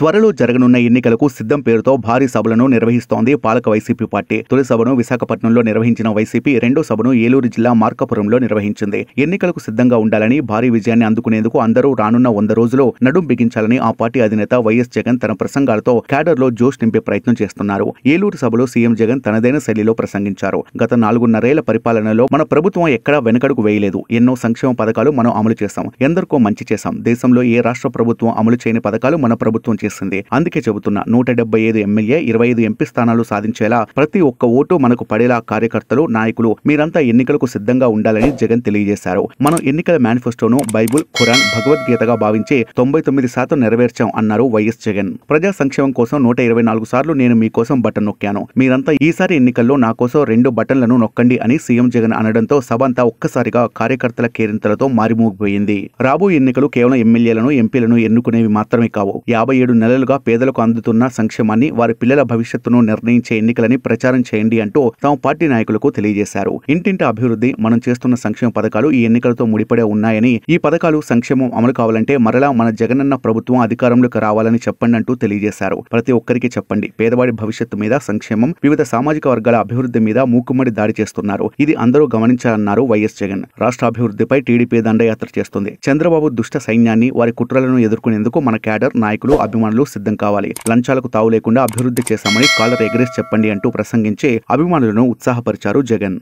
త్వరలో జరగనున్న ఎన్నికలకు సిద్ధం పేరుతో భారీ సభలను నిర్వహిస్తోంది పాలక వైసీపీ పార్టీ. తొలి సభను విశాఖపట్నంలో నిర్వహించిన వైసీపీ రెండో సభను ఏలూరు జిల్లా మార్కాపురంలో నిర్వహించింది. ఎన్నికలకు సిద్ధంగా ఉండాలని, భారీ విజయాన్ని అందుకునేందుకు అందరూ రానున్న 100 రోజులు నడుం బిగించాలని ఆ పార్టీ అధినేత వైఎస్ జగన్ తన ప్రసంగాలతో క్యాడర్లో జోష్ నింపే ప్రయత్నం చేస్తున్నారు. ఏలూరు సభలో సీఎం జగన్ తనదైన శైలిలో ప్రసంగించారు. గత 4.5 ప్రభుత్వాలలో మన ప్రభుత్వం ఎక్కడా వెనకడుగు వేయలేదు. ఎన్నో సంక్షేమ పథకాలు మనం అమలు చేశాం. ఎందరికో మంచి చేశాం. దేశంలో ఏ రాష్ట్ర ప్రభుత్వం అమలు చేయని పథకాలు మన ప్రభుత్వం చేసింది. అందుకే చెబుతున్నా, 175 ఎమ్మెల్యే, 25 ఎంపీ స్థానాలు సాధించేలా ప్రతి ఒక్క ఓటు మనకు పడేలా కార్యకర్తలు, నాయకులు మీరంతా ఎన్నికలకు సిద్ధంగా ఉండాలని జగన్ తెలియజేశారు. మనం ఎన్నికల మేనిఫెస్టోను బైబుల్, ఖురాన్, భగవద్గీతగా భావించి 99% నెరవేర్చాం అన్నారు వైఎస్ జగన్. ప్రజా సంక్షేమం కోసం 124 సార్లు నేను మీకోసం బటన్ నొక్కాను. మీరంతా ఈసారి ఎన్నికల్లో నా కోసం 2 బటన్లను నొక్కండి అని సీఎం జగన్ అనడంతో సభ అంతా ఒక్కసారిగా కార్యకర్తల కేరింతలతో మారిమోగిపోయింది. రాబోయే ఎన్నికలు కేవలం ఎమ్మెల్యేలను, ఎంపీలను ఎన్నుకునేవి మాత్రమే కావు. 57 నెలలుగా పేదలకు అందుతున్న సంక్షేమాన్ని, వారి పిల్లల భవిష్యత్తును నిర్ణయించే ఎన్నికలని ప్రచారం చేయండి అంటూ తమ పార్టీ నాయకులకు తెలియజేశారు. ఇంటింటి అభివృద్ధి, మనం చేస్తున్న సంక్షేమ పథకాలు ఈ ఎన్నికలతో ముడిపడే ఉన్నాయని, ఈ పథకాలు, సంక్షేమం అమలు కావాలంటే మరలా మన జగనన్న ప్రభుత్వం అధికారంలోకి రావాలని చెప్పండి అంటూ తెలియజేశారు. ప్రతి ఒక్కరికి చెప్పండి, పేదవాడి భవిష్యత్తు మీద, సంక్షేమం, వివిధ సామాజిక వర్గాల అభివృద్ధి మీద మూకుమ్మడి దాడి చేస్తున్నారు. ఇది అందరూ గమనించాలన్నారు వైఎస్ జగన్. రాష్ట్ర అభివృద్ధిపై టీడీపీ దండయాత్ర చేస్తుంది. చంద్రబాబు దుష్ట సైన్యాన్ని, వారి కుట్రలను ఎదుర్కొనేందుకు మన క్యాడర్, నాయకులు, అభిమానులు సిద్ధం కావాలి. లంచాలకు తావు లేకుండా అభివృద్ధి చేశామని కాలర్ ఎగరేసి చెప్పండి అంటూ ప్రసంగించి అభిమానులను ఉత్సాహపరిచారు జగన్.